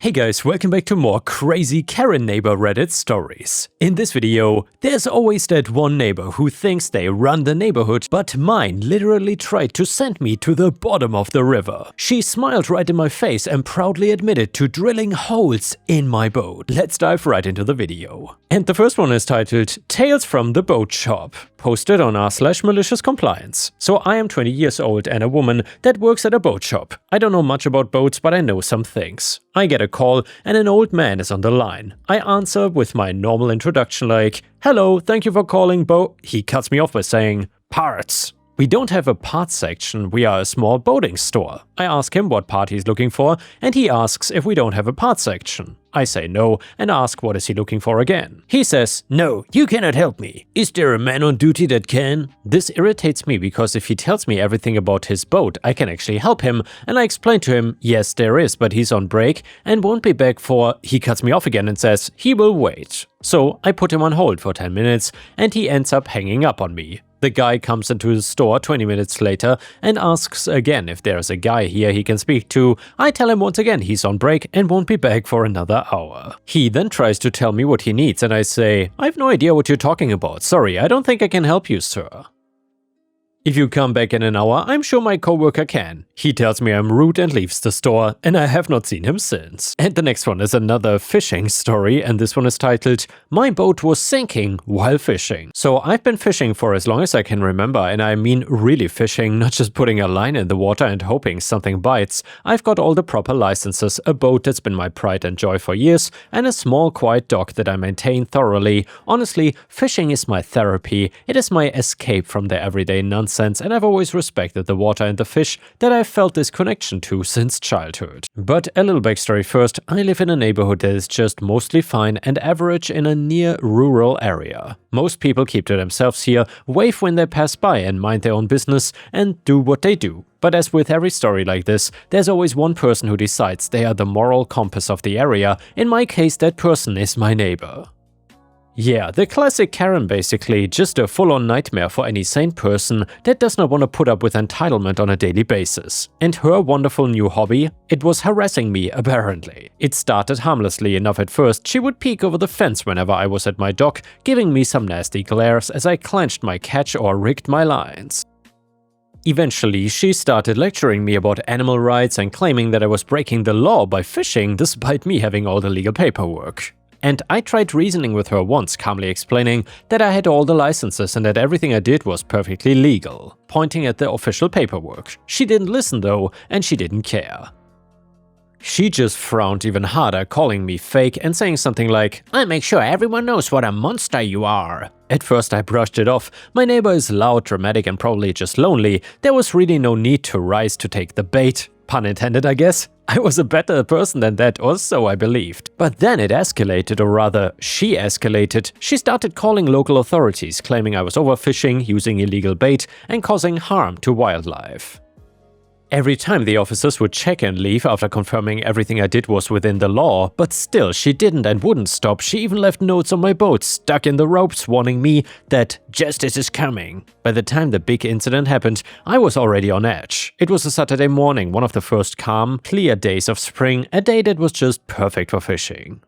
Hey guys, welcome back to more crazy Karen neighbor Reddit stories. In this video, there's always that one neighbor who thinks they run the neighborhood, but mine literally tried to send me to the bottom of the river. She smiled right in my face and proudly admitted to drilling holes in my boat. Let's dive right into the video. And the first one is titled Tales from the Boat Shop, posted on r/malicious compliance. So I am 20 years old and a woman that works at a boat shop. I don't know much about boats, but I know some things. I get a call and an old man is on the line. I answer with my normal introduction like, "Hello, thank you for calling He cuts me off by saying, "Parts." We don't have a parts section, we are a small boating store. I ask him what part he's looking for, and he asks if we don't have a parts section. I say no and ask what is he looking for again. He says, "No, you cannot help me. Is there a man on duty that can?" This irritates me because if he tells me everything about his boat, I can actually help him, and I explain to him, yes there is, but he's on break and won't be back for… He cuts me off again and says he will wait. So I put him on hold for 10 minutes and he ends up hanging up on me. The guy comes into the store 20 minutes later and asks again if there's a guy here he can speak to. I tell him once again he's on break and won't be back for another hour. He then tries to tell me what he needs and I say, "I have no idea what you're talking about. Sorry, I don't think I can help you, sir." "If you come back in an hour, I'm sure my coworker can." He tells me I'm rude and leaves the store, and I have not seen him since. And the next one is another fishing story, and this one is titled, My boat was sinking while fishing. So I've been fishing for as long as I can remember, and I mean really fishing, not just putting a line in the water and hoping something bites. I've got all the proper licenses, a boat that's been my pride and joy for years, and a small quiet dog that I maintain thoroughly. Honestly, fishing is my therapy. It is my escape from the everyday nonsense. And I've always respected the water and the fish that I've felt this connection to since childhood. But a little backstory first, I live in a neighborhood that is just mostly fine and average in a near rural area. Most people keep to themselves here, wave when they pass by and mind their own business and do what they do. But as with every story like this, there's always one person who decides they are the moral compass of the area. In my case, that person is my neighbor. Yeah, the classic Karen basically, just a full-on nightmare for any sane person that does not want to put up with entitlement on a daily basis. And her wonderful new hobby? It was harassing me, apparently. It started harmlessly enough at first. She would peek over the fence whenever I was at my dock, giving me some nasty glares as I clenched my catch or rigged my lines. Eventually, she started lecturing me about animal rights and claiming that I was breaking the law by fishing despite me having all the legal paperwork. And I tried reasoning with her once, calmly explaining that I had all the licenses and that everything I did was perfectly legal, pointing at the official paperwork. She didn't listen though, and she didn't care. She just frowned even harder, calling me fake and saying something like, "I'll make sure everyone knows what a monster you are." At first I brushed it off. My neighbor is loud, dramatic and probably just lonely. There was really no need to rise to take the bait. Pun intended, I guess. I was a better person than that, or so I believed. But then it escalated, or rather, she escalated. She started calling local authorities, claiming I was overfishing, using illegal bait, and causing harm to wildlife. Every time the officers would check and leave after confirming everything I did was within the law, but still she didn't and wouldn't stop. She even left notes on my boat stuck in the ropes warning me that justice is coming. By the time the big incident happened, I was already on edge. It was a Saturday morning, one of the first calm, clear days of spring, a day that was just perfect for fishing.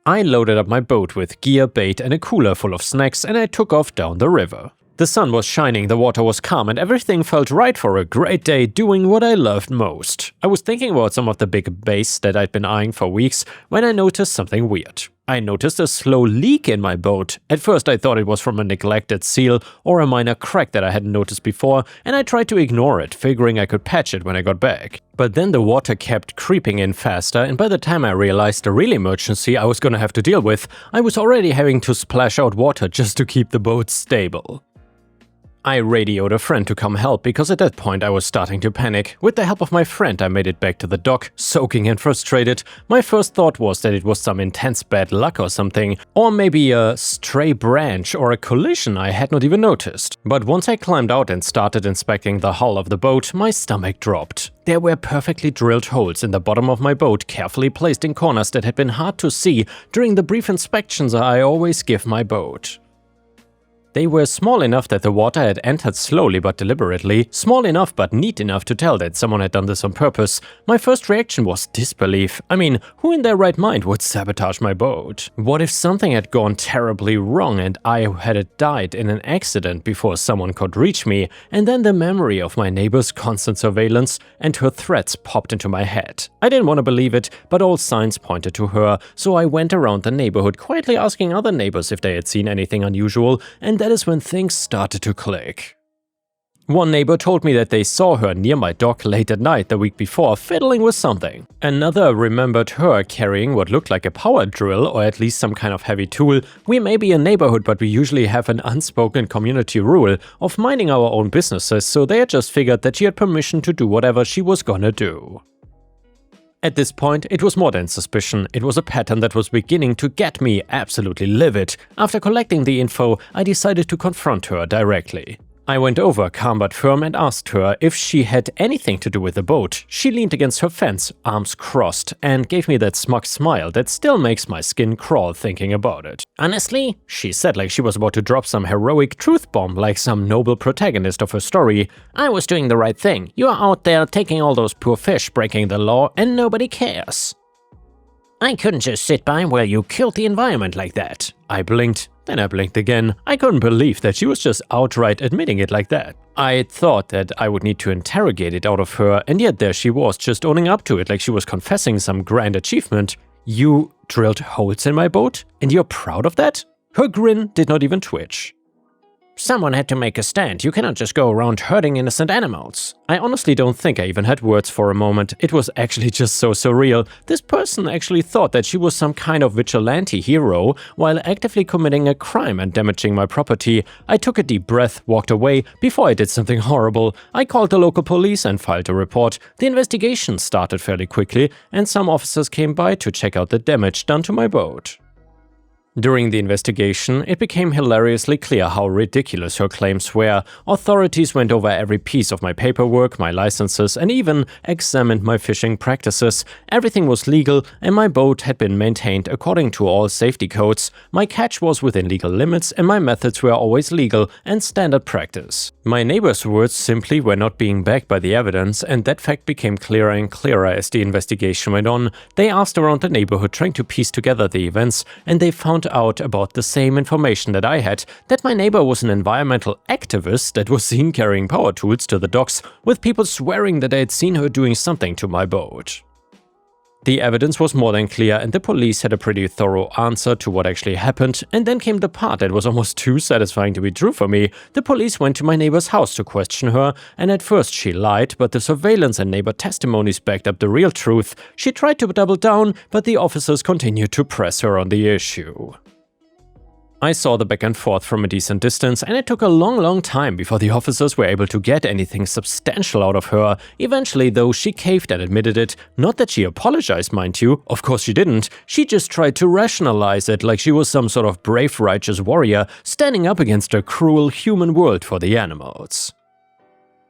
I loaded up my boat with gear, bait and a cooler full of snacks and I took off down the river. The sun was shining, the water was calm, and everything felt right for a great day doing what I loved most. I was thinking about some of the big bass that I'd been eyeing for weeks when I noticed something weird. I noticed a slow leak in my boat. At first I thought it was from a neglected seal or a minor crack that I hadn't noticed before, and I tried to ignore it, figuring I could patch it when I got back. But then the water kept creeping in faster, and by the time I realized the real emergency I was gonna have to deal with, I was already having to splash out water just to keep the boat stable. I radioed a friend to come help because at that point I was starting to panic. With the help of my friend I made it back to the dock, soaking and frustrated. My first thought was that it was some intense bad luck or something, or maybe a stray branch or a collision I had not even noticed. But once I climbed out and started inspecting the hull of the boat, my stomach dropped. There were perfectly drilled holes in the bottom of my boat, carefully placed in corners that had been hard to see during the brief inspections I always give my boat. They were small enough that the water had entered slowly but deliberately, small enough but neat enough to tell that someone had done this on purpose. My first reaction was disbelief. I mean, who in their right mind would sabotage my boat? What if something had gone terribly wrong and I had died in an accident before someone could reach me, and then the memory of my neighbor's constant surveillance and her threats popped into my head? I didn't want to believe it, but all signs pointed to her, so I went around the neighborhood quietly asking other neighbors if they had seen anything unusual, and that is when things started to click. One neighbor told me that they saw her near my dock late at night the week before, fiddling with something. Another remembered her carrying what looked like a power drill or at least some kind of heavy tool. We may be a neighborhood, but we usually have an unspoken community rule of minding our own businesses, so they had just figured that she had permission to do whatever she was gonna do. At this point, it was more than suspicion, it was a pattern that was beginning to get me absolutely livid. After collecting the info, I decided to confront her directly. I went over calm but firm and asked her if she had anything to do with the boat. She leaned against her fence, arms crossed, and gave me that smug smile that still makes my skin crawl thinking about it. "Honestly," she said like she was about to drop some heroic truth bomb like some noble protagonist of her story, "I was doing the right thing. You are out there taking all those poor fish, breaking the law, and nobody cares. I couldn't just sit by while you killed the environment like that." I blinked. Then I blinked again. I couldn't believe that she was just outright admitting it like that. I thought that I would need to interrogate it out of her, and yet there she was, just owning up to it like she was confessing some grand achievement. "You drilled holes in my boat? And you're proud of that?" Her grin did not even twitch. "Someone had to make a stand. You cannot just go around hurting innocent animals." I honestly don't think I even had words for a moment. It was actually just so surreal. This person actually thought that she was some kind of vigilante hero while actively committing a crime and damaging my property. I took a deep breath, walked away before I did something horrible. I called the local police and filed a report. The investigation started fairly quickly, and some officers came by to check out the damage done to my boat. During the investigation, it became hilariously clear how ridiculous her claims were. Authorities went over every piece of my paperwork, my licenses, and even examined my fishing practices. Everything was legal, and my boat had been maintained according to all safety codes. My catch was within legal limits, and my methods were always legal and standard practice. My neighbors' words simply were not being backed by the evidence, and that fact became clearer and clearer as the investigation went on. They asked around the neighborhood, trying to piece together the events, and they found out about the same information that I had, that my neighbor was an environmental activist that was seen carrying power tools to the docks, with people swearing that they had seen her doing something to my boat. The evidence was more than clear, and the police had a pretty thorough answer to what actually happened, and then came the part that was almost too satisfying to be true for me. The police went to my neighbor's house to question her, and at first she lied, but the surveillance and neighbor testimonies backed up the real truth. She tried to double down, but the officers continued to press her on the issue. I saw the back and forth from a decent distance, and it took a long time before the officers were able to get anything substantial out of her. Eventually, though, she caved and admitted it. Not that she apologized, mind you. Of course she didn't. She just tried to rationalize it like she was some sort of brave, righteous warrior standing up against a cruel human world for the animals.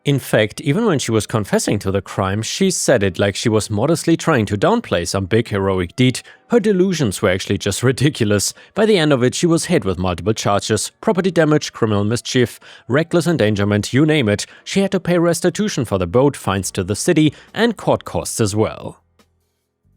In fact, even when she was confessing to the crime, she said it like she was modestly trying to downplay some big heroic deed. Her delusions were actually just ridiculous. By the end of it, she was hit with multiple charges: property damage, criminal mischief, reckless endangerment, you name it. She had to pay restitution for the boat, fines to the city, and court costs as well.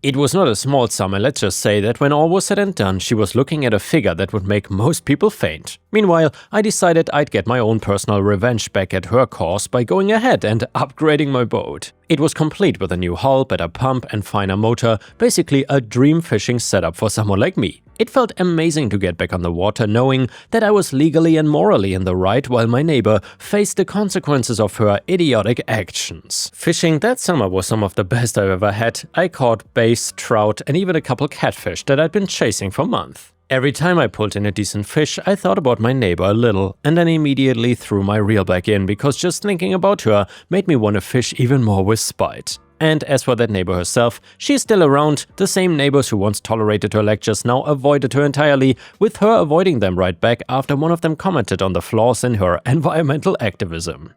It was not a small sum, and let's just say that when all was said and done, she was looking at a figure that would make most people faint. Meanwhile, I decided I'd get my own personal revenge back at her cause by going ahead and upgrading my boat. It was complete with a new hull, better pump, and finer motor, basically a dream fishing setup for someone like me. It felt amazing to get back on the water knowing that I was legally and morally in the right while my neighbor faced the consequences of her idiotic actions. Fishing that summer was some of the best I've ever had. I caught bass, trout, and even a couple catfish that I'd been chasing for months. Every time I pulled in a decent fish, I thought about my neighbor a little, and then immediately threw my reel back in because just thinking about her made me want to fish even more with spite. And as for that neighbor herself, she's still around. The same neighbors who once tolerated her lectures now avoided her entirely, with her avoiding them right back after one of them commented on the flaws in her environmental activism.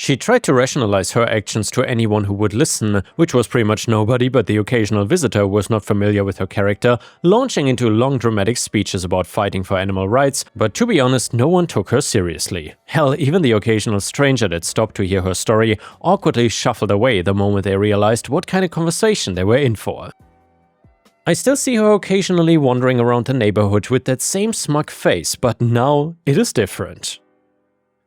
She tried to rationalize her actions to anyone who would listen, which was pretty much nobody, but the occasional visitor who was not familiar with her character, launching into long dramatic speeches about fighting for animal rights, but to be honest, no one took her seriously. Hell, even the occasional stranger that stopped to hear her story awkwardly shuffled away the moment they realized what kind of conversation they were in for. I still see her occasionally wandering around the neighborhood with that same smug face, but now it is different.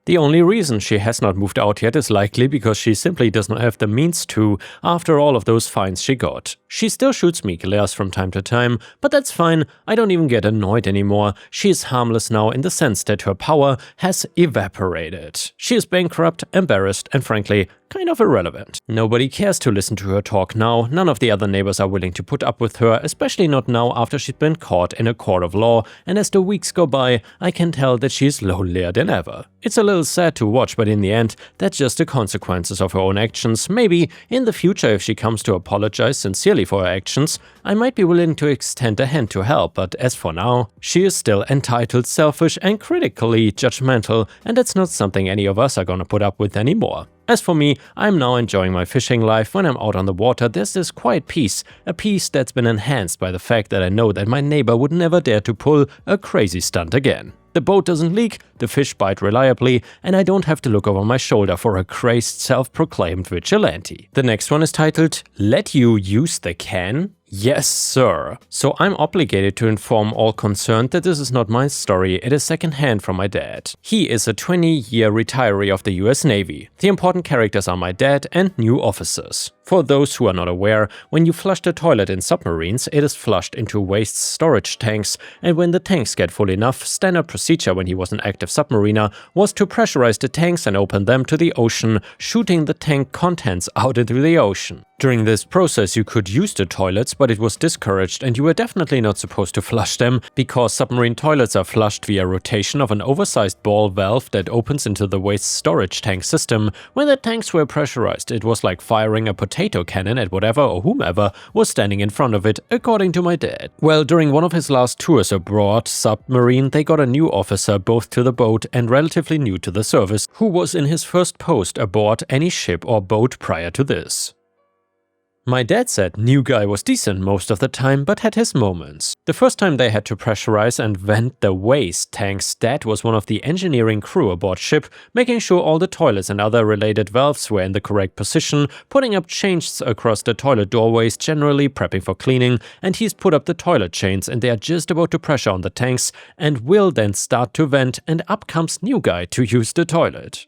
The only reason she has not moved out yet is likely because she simply does not have the means to, after all of those fines she got. She still shoots me glares from time to time, but that's fine, I don't even get annoyed anymore. She is harmless now in the sense that her power has evaporated. She is bankrupt, embarrassed, and frankly, kind of irrelevant. Nobody cares to listen to her talk now, none of the other neighbors are willing to put up with her, especially not now after she's been caught in a court of law, and as the weeks go by, I can tell that she is lonelier than ever. It's a little sad to watch, but in the end, that's just the consequences of her own actions. Maybe, in the future if she comes to apologize sincerely for her actions, I might be willing to extend a hand to help, but as for now, she is still entitled, selfish, and critically judgmental, and that's not something any of us are gonna put up with anymore. As for me, I'm now enjoying my fishing life. When I'm out on the water, there's this quiet peace, a peace that's been enhanced by the fact that I know that my neighbor would never dare to pull a crazy stunt again. The boat doesn't leak, the fish bite reliably, and I don't have to look over my shoulder for a crazed self-proclaimed vigilante. The next one is titled, Let You Use the Can? Yes, sir. So I'm obligated to inform all concerned that this is not my story, it is secondhand from my dad. He is a 20-year retiree of the US Navy. The important characters are my dad and new officers. For those who are not aware, when you flush the toilet in submarines, it is flushed into waste storage tanks, and when the tanks get full enough, standard procedure when he was an active submariner was to pressurize the tanks and open them to the ocean, shooting the tank contents out into the ocean. During this process you could use the toilets, but it was discouraged and you were definitely not supposed to flush them, because submarine toilets are flushed via rotation of an oversized ball valve that opens into the waste storage tank system. When the tanks were pressurized, it was like firing a potato cannon at whatever or whomever was standing in front of it, according to my dad. Well, during one of his last tours abroad submarine, they got a new officer both to the boat and relatively new to the service, who was in his first post aboard any ship or boat prior to this. My dad said new guy was decent most of the time, but had his moments. The first time they had to pressurize and vent the waste tanks, Dad was one of the engineering crew aboard ship, making sure all the toilets and other related valves were in the correct position, putting up chains across the toilet doorways, generally prepping for cleaning, and he's put up the toilet chains and they are just about to pressure on the tanks and will then start to vent, and up comes new guy to use the toilet.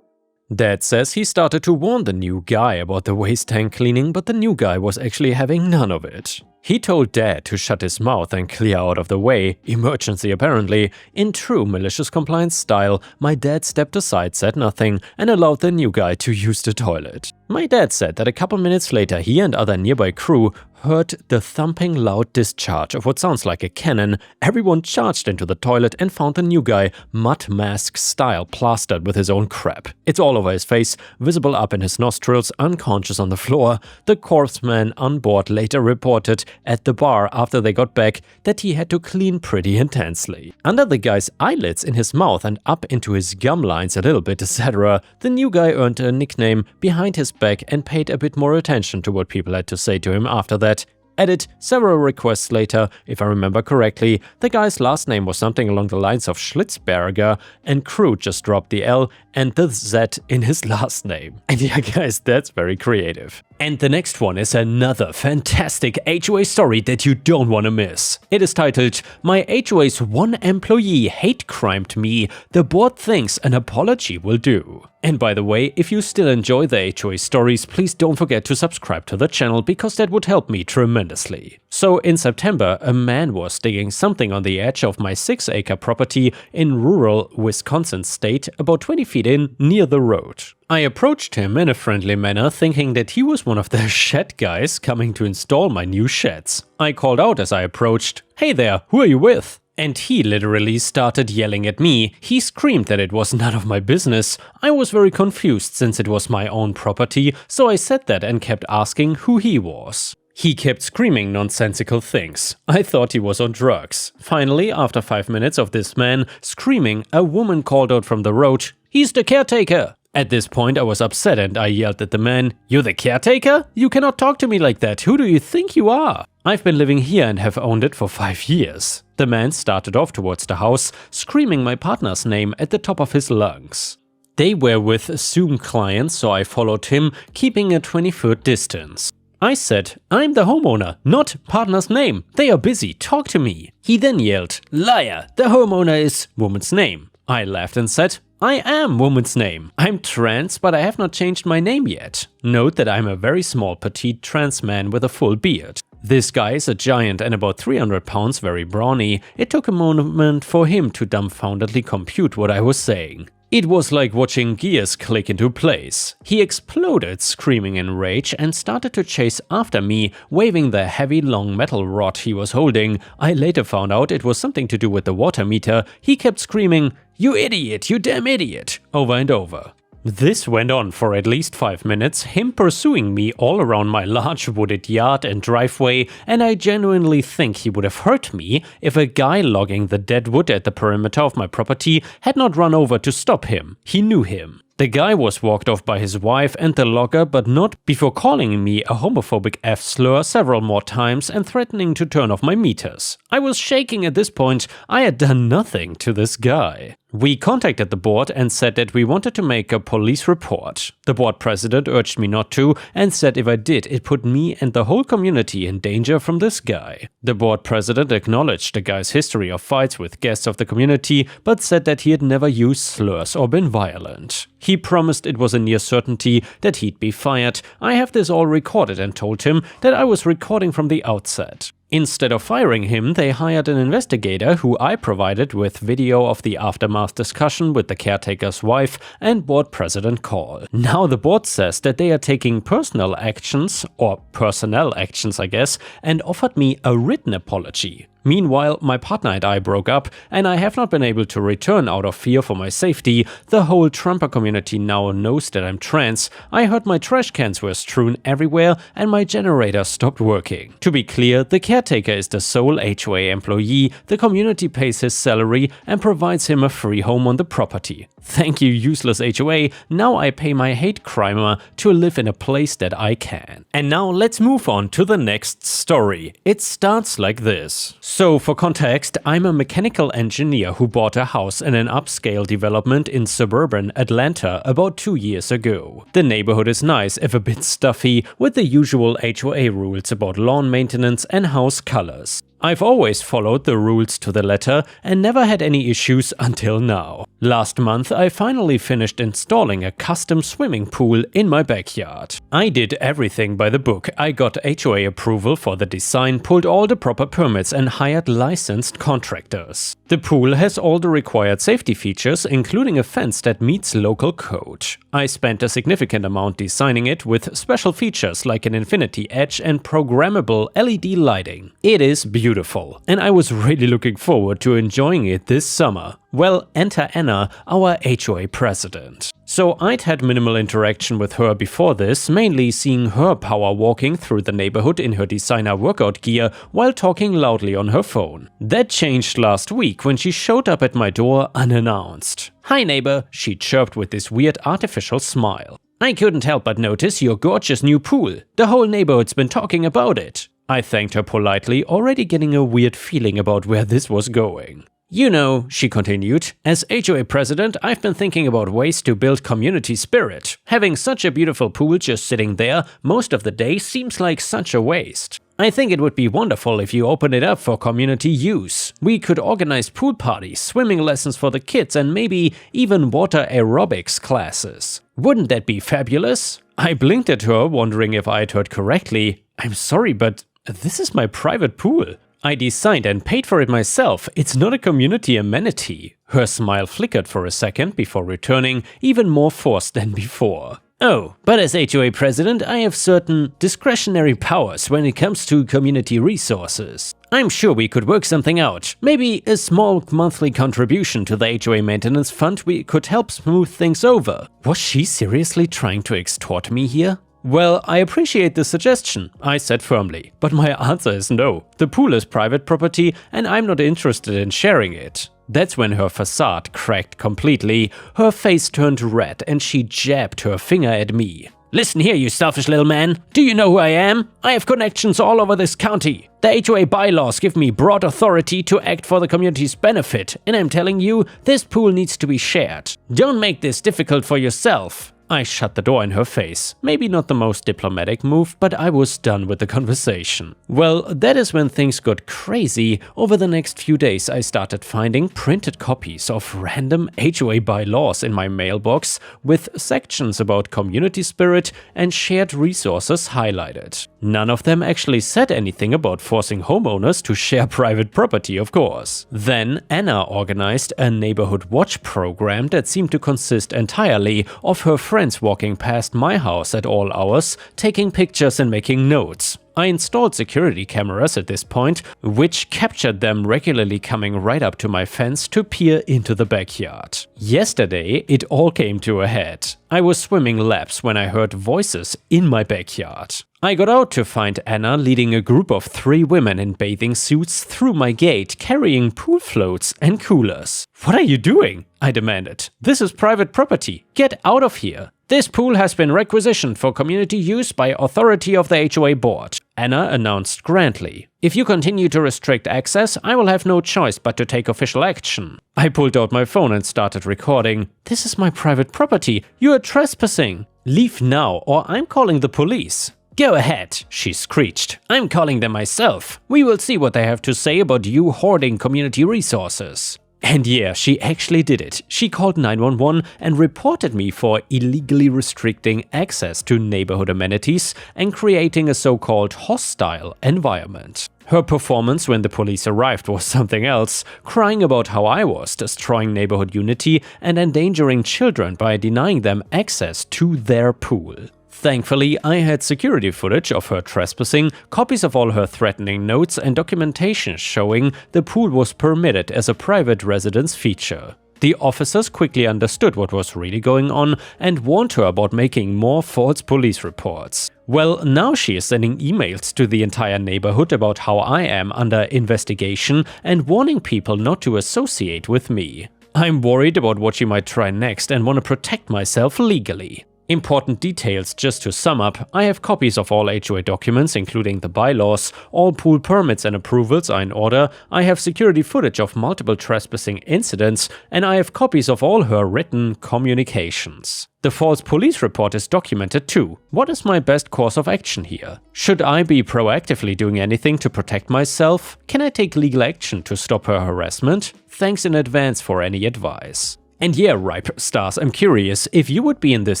Dad says he started to warn the new guy about the waste tank cleaning, but the new guy was actually having none of it. He told Dad to shut his mouth and clear out of the way, emergency apparently. In true malicious compliance style, my dad stepped aside, said nothing, and allowed the new guy to use the toilet. My dad said that a couple minutes later he and other nearby crew heard the thumping loud discharge of what sounds like a cannon. Everyone charged into the toilet and found the new guy mud mask style plastered with his own crap. It's all over his face, visible up in his nostrils, unconscious on the floor. The corpseman on board later reported at the bar after they got back that he had to clean pretty intensely. Under the guy's eyelids, in his mouth and up into his gum lines a little bit, etc. The new guy earned a nickname behind his back and paid a bit more attention to what people had to say to him after that. Edit, several requests later, if I remember correctly, the guy's last name was something along the lines of Schlitzberger, and crew just dropped the L and the Z in his last name. And yeah guys, that's very creative. And the next one is another fantastic HOA story that you don't want to miss. It is titled, My HOA's one employee hate crimed me, the board thinks an apology will do. And by the way, if you still enjoy the HOA stories, please don't forget to subscribe to the channel, because that would help me tremendously. So in September, a man was digging something on the edge of my 6-acre property in rural Wisconsin state, about 20 feet in, near the road. I approached him in a friendly manner, thinking that he was one of the shed guys coming to install my new sheds. I called out as I approached, "Hey there, who are you with?" And he literally started yelling at me. He screamed that it was none of my business. I was very confused since it was my own property, so I said that and kept asking who he was. He kept screaming nonsensical things. I thought he was on drugs. Finally, after 5 minutes of this man screaming, a woman called out from the road, "He's the caretaker!" At this point I was upset and I yelled at the man, "You're the caretaker? You cannot talk to me like that, who do you think you are? I've been living here and have owned it for 5 years." The man started off towards the house, screaming my partner's name at the top of his lungs. They were with Zoom clients, so I followed him, keeping a 20-foot distance. I said, "I'm the homeowner, not partner's name. They are busy, talk to me." He then yelled, "Liar, the homeowner is woman's name." I laughed and said, "I am woman's name. I'm trans, but I have not changed my name yet." Note that I'm a very small petite trans man with a full beard. This guy is a giant and about 300 pounds, very brawny. It took a moment for him to dumbfoundedly compute what I was saying. It was like watching gears click into place. He exploded, screaming in rage, and started to chase after me, waving the heavy long metal rod he was holding. I later found out it was something to do with the water meter. He kept screaming, "You idiot, you damn idiot," over and over. This went on for at least 5 minutes, him pursuing me all around my large wooded yard and driveway, and I genuinely think he would have hurt me if a guy logging the dead wood at the perimeter of my property had not run over to stop him. He knew him. The guy was walked off by his wife and the logger, but not before calling me a homophobic F-slur several more times and threatening to turn off my meters. I was shaking at this point. I had done nothing to this guy. We contacted the board and said that we wanted to make a police report. The board president urged me not to and said if I did, it put me and the whole community in danger from this guy. The board president acknowledged the guy's history of fights with guests of the community, but said that he had never used slurs or been violent. He promised it was a near certainty that he'd be fired. I have this all recorded and told him that I was recording from the outset. Instead of firing him, they hired an investigator who I provided with video of the aftermath discussion with the caretaker's wife and board president call. Now the board says that they are taking personnel actions, I guess, and offered me a written apology. Meanwhile, my partner and I broke up, and I have not been able to return out of fear for my safety. The whole Trumper community now knows that I'm trans. I heard my trash cans were strewn everywhere, and my generator stopped working. To be clear, the caretaker is the sole HOA employee, the community pays his salary and provides him a free home on the property. Thank you, useless HOA, now I pay my hate crimer to live in a place that I can. And now let's move on to the next story. It starts like this. So for context, I'm a mechanical engineer who bought a house in an upscale development in suburban Atlanta about 2 years ago. The neighborhood is nice, if a bit stuffy, with the usual HOA rules about lawn maintenance and house colors. I've always followed the rules to the letter and never had any issues until now. Last month I finally finished installing a custom swimming pool in my backyard. I did everything by the book. I got HOA approval for the design, pulled all the proper permits and hired licensed contractors. The pool has all the required safety features, including a fence that meets local code. I spent a significant amount designing it with special features like an infinity edge and programmable LED lighting. It is beautiful, and I was really looking forward to enjoying it this summer. Well, enter Anna, our HOA president. So I'd had minimal interaction with her before this, mainly seeing her power walking through the neighborhood in her designer workout gear while talking loudly on her phone. That changed last week when she showed up at my door unannounced. "Hi neighbor," she chirped with this weird artificial smile. "I couldn't help but notice your gorgeous new pool. The whole neighborhood's been talking about it." I thanked her politely, already getting a weird feeling about where this was going. "You know," she continued, "as HOA president, I've been thinking about ways to build community spirit. Having such a beautiful pool just sitting there most of the day seems like such a waste. I think it would be wonderful if you open it up for community use. We could organize pool parties, swimming lessons for the kids, and maybe even water aerobics classes. Wouldn't that be fabulous?" I blinked at her, wondering if I had heard correctly. "I'm sorry, but this is my private pool. I designed and paid for it myself. It's not a community amenity." Her smile flickered for a second before returning, even more forced than before. "Oh, but as HOA president, I have certain discretionary powers when it comes to community resources. I'm sure we could work something out. Maybe a small monthly contribution to the HOA maintenance fund could help smooth things over." Was she seriously trying to extort me here? "Well, I appreciate the suggestion," I said firmly, "but my answer is no. The pool is private property and I'm not interested in sharing it." That's when her facade cracked completely, her face turned red and she jabbed her finger at me. "Listen here, you selfish little man. Do you know who I am? I have connections all over this county. The HOA bylaws give me broad authority to act for the community's benefit, and I'm telling you, this pool needs to be shared. Don't make this difficult for yourself." I shut the door in her face. Maybe not the most diplomatic move, but I was done with the conversation. Well, that is when things got crazy. Over the next few days I started finding printed copies of random HOA bylaws in my mailbox with sections about community spirit and shared resources highlighted. None of them actually said anything about forcing homeowners to share private property, of course. Then Anna organized a neighborhood watch program that seemed to consist entirely of her friends walking past my house at all hours, taking pictures and making notes. I installed security cameras at this point, which captured them regularly coming right up to my fence to peer into the backyard. Yesterday, it all came to a head. I was swimming laps when I heard voices in my backyard. I got out to find Anna leading a group of 3 women in bathing suits through my gate carrying pool floats and coolers. "What are you doing?" I demanded. "This is private property. Get out of here. This pool has been requisitioned for community use by authority of the HOA board," Anna announced grandly. "If you continue to restrict access, I will have no choice but to take official action." I pulled out my phone and started recording. "This is my private property. You are trespassing. Leave now or I'm calling the police." "Go ahead," she screeched. "I'm calling them myself. We will see what they have to say about you hoarding community resources." And yeah, she actually did it. She called 911 and reported me for illegally restricting access to neighborhood amenities and creating a so-called hostile environment. Her performance when the police arrived was something else, crying about how I was destroying neighborhood unity and endangering children by denying them access to their pool. Thankfully, I had security footage of her trespassing, copies of all her threatening notes and documentation showing the pool was permitted as a private residence feature. The officers quickly understood what was really going on and warned her about making more false police reports. Well, now she is sending emails to the entire neighborhood about how I am under investigation and warning people not to associate with me. I'm worried about what she might try next and want to protect myself legally. Important details just to sum up, I have copies of all HOA documents including the bylaws, all pool permits and approvals are in order, I have security footage of multiple trespassing incidents, and I have copies of all her written communications. The false police report is documented too. What is my best course of action here? Should I be proactively doing anything to protect myself? Can I take legal action to stop her harassment? Thanks in advance for any advice. And yeah, Ripestars, I'm curious, if you would be in this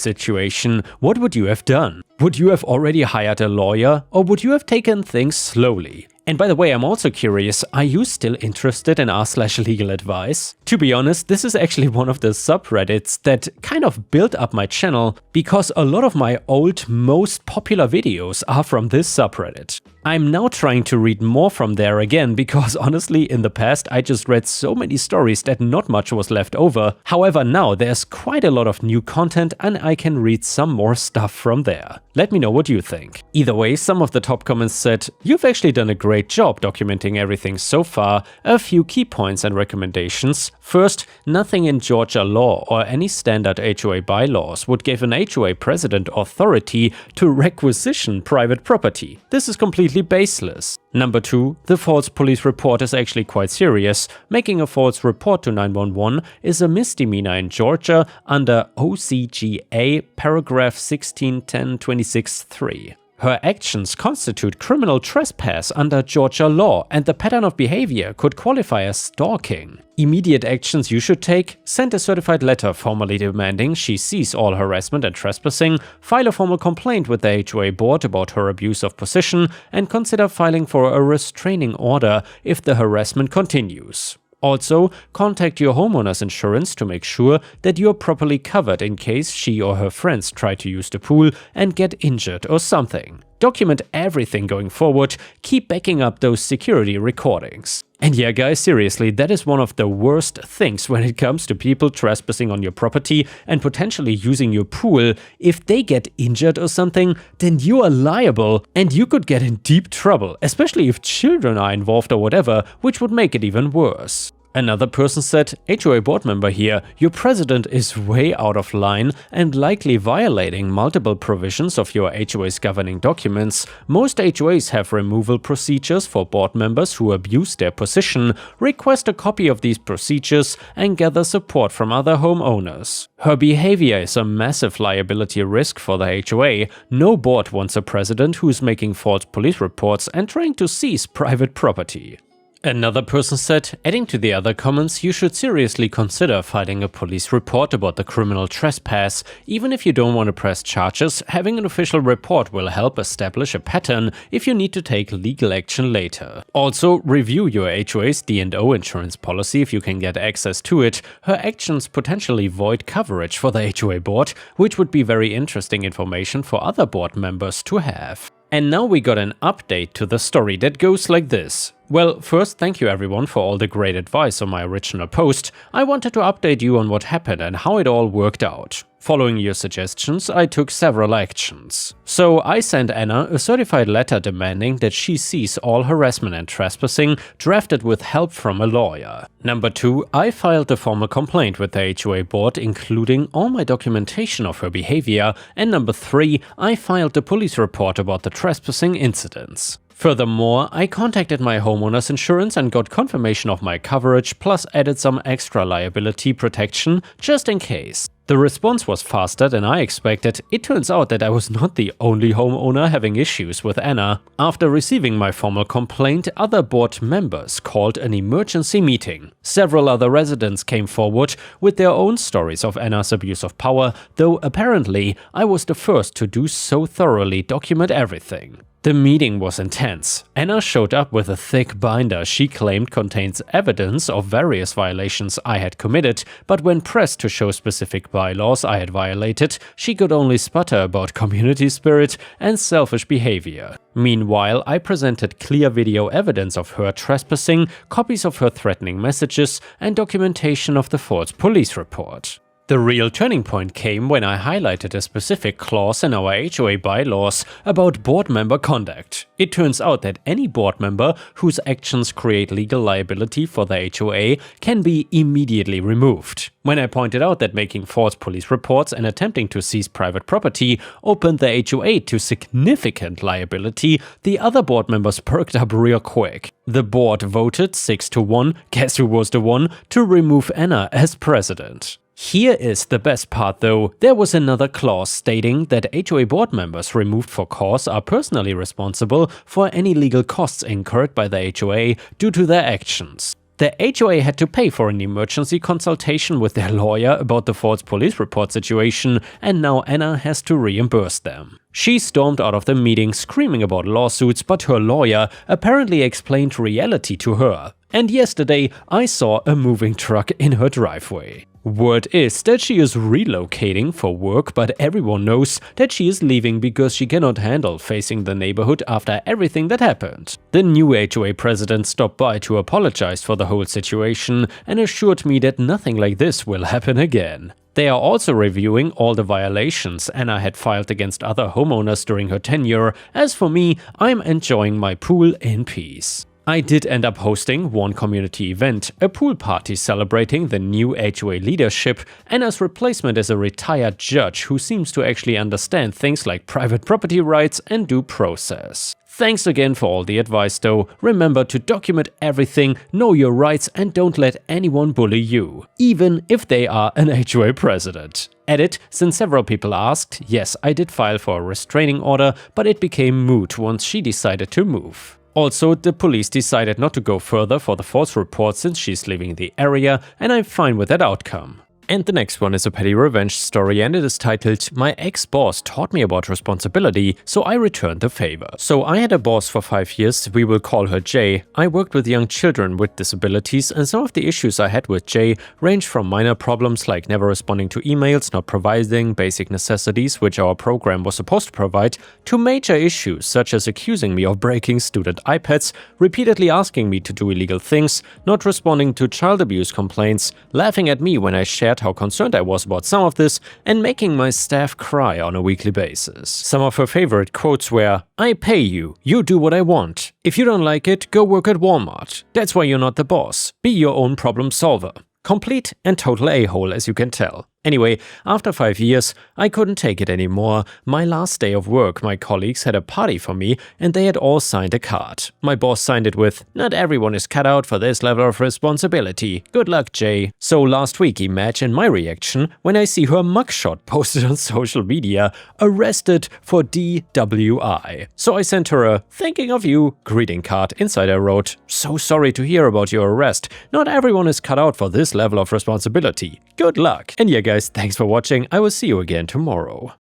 situation, what would you have done? Would you have already hired a lawyer, or would you have taken things slowly? And by the way, I'm also curious, are you still interested in r/legal advice? To be honest, this is actually one of the subreddits that kind of built up my channel, because a lot of my old, most popular videos are from this subreddit. I'm now trying to read more from there again, because honestly, in the past I just read so many stories that not much was left over. However, now there's quite a lot of new content and I can read some more stuff from there. Let me know what you think. Either way, some of the top comments said, "You've actually done a great job documenting everything so far. A few key points and recommendations. First, nothing in Georgia law or any standard HOA bylaws would give an HOA president authority to requisition private property. This is completely baseless. Number 2, the false police report is actually quite serious. Making a false report to 911 is a misdemeanor in Georgia under OCGA paragraph 161026(3). Her actions constitute criminal trespass under Georgia law, and the pattern of behavior could qualify as stalking. Immediate actions you should take: send a certified letter formally demanding she cease all harassment and trespassing, file a formal complaint with the HOA board about her abuse of position, and consider filing for a restraining order if the harassment continues. Also, contact your homeowner's insurance to make sure that you're properly covered in case she or her friends try to use the pool and get injured or something. Document everything going forward, keep backing up those security recordings. And yeah guys, seriously, that is one of the worst things when it comes to people trespassing on your property and potentially using your pool. If they get injured or something, then you are liable and you could get in deep trouble, especially if children are involved or whatever, which would make it even worse. Another person said, HOA board member here, your president is way out of line and likely violating multiple provisions of your HOA's governing documents. Most HOAs have removal procedures for board members who abuse their position. Request a copy of these procedures and gather support from other homeowners. Her behavior is a massive liability risk for the HOA. No board wants a president who's making false police reports and trying to seize private property. Another person said, adding to the other comments, you should seriously consider filing a police report about the criminal trespass. Even if you don't want to press charges, having an official report will help establish a pattern if you need to take legal action later. Also, review your HOA's D&O insurance policy if you can get access to it. Her actions potentially void coverage for the HOA board, which would be very interesting information for other board members to have. And now we got an update to the story that goes like this. Well, first, thank you everyone for all the great advice on my original post. I wanted to update you on what happened and how it all worked out. Following your suggestions, I took several actions. So I sent Anna a certified letter demanding that she cease all harassment and trespassing, drafted with help from a lawyer. Number 2, I filed a formal complaint with the HOA board, including all my documentation of her behavior. And number 3, I filed a police report about the trespassing incidents. Furthermore, I contacted my homeowner's insurance and got confirmation of my coverage, plus added some extra liability protection just in case. The response was faster than I expected. It turns out that I was not the only homeowner having issues with Anna. After receiving my formal complaint, other board members called an emergency meeting. Several other residents came forward with their own stories of Anna's abuse of power, though apparently I was the first to do so thoroughly document everything. The meeting was intense. Anna showed up with a thick binder she claimed contains evidence of various violations I had committed, but when pressed to show specific bylaws I had violated, she could only sputter about community spirit and selfish behavior. Meanwhile, I presented clear video evidence of her trespassing, copies of her threatening messages, and documentation of the false police report. The real turning point came when I highlighted a specific clause in our HOA bylaws about board member conduct. It turns out that any board member whose actions create legal liability for the HOA can be immediately removed. When I pointed out that making false police reports and attempting to seize private property opened the HOA to significant liability, the other board members perked up real quick. The board voted 6-1, guess who was the one, to remove Anna as president. Here is the best part though. There was another clause stating that HOA board members removed for cause are personally responsible for any legal costs incurred by the HOA due to their actions. The HOA had to pay for an emergency consultation with their lawyer about the false police report situation, and now Anna has to reimburse them. She stormed out of the meeting screaming about lawsuits, but her lawyer apparently explained reality to her. And yesterday I saw a moving truck in her driveway. Word is that she is relocating for work, but everyone knows that she is leaving because she cannot handle facing the neighborhood after everything that happened. The new HOA president stopped by to apologize for the whole situation and assured me that nothing like this will happen again. They are also reviewing all the violations Anna had filed against other homeowners during her tenure. As for me, I'm enjoying my pool in peace. I did end up hosting one community event, a pool party celebrating the new HOA leadership. Anna's replacement is a retired judge who seems to actually understand things like private property rights and due process. Thanks again for all the advice though. Remember to document everything, know your rights, and don't let anyone bully you, even if they are an HOA president. Edit, since several people asked, yes, I did file for a restraining order, but it became moot once she decided to move. Also, the police decided not to go further for the false report since she's leaving the area, and I'm fine with that outcome. And the next one is a petty revenge story, and it is titled, My ex-boss taught me about responsibility, so I returned the favor. So I had a boss for 5 years, we will call her Jay. I worked with young children with disabilities, and some of the issues I had with Jay ranged from minor problems like never responding to emails, not providing basic necessities which our program was supposed to provide, to major issues such as accusing me of breaking student iPads, repeatedly asking me to do illegal things, not responding to child abuse complaints, laughing at me when I shared shared how concerned I was about some of this and making my staff cry on a weekly basis. Some of her favorite quotes were, "I pay you, you do what I want. If you don't like it, go work at Walmart. That's why you're not the boss. Be your own problem solver." Complete and total a-hole, as you can tell. Anyway, after 5 years, I couldn't take it anymore. My last day of work, my colleagues had a party for me and they had all signed a card. My boss signed it with, "Not everyone is cut out for this level of responsibility. Good luck, Jay." So last week, imagine my reaction when I see her mugshot posted on social media, "Arrested for DWI." So I sent her a "thinking of you" greeting card. Inside I wrote, "So sorry to hear about your arrest. Not everyone is cut out for this level of responsibility. Good luck." And yeah guys, thanks for watching. I will see you again tomorrow.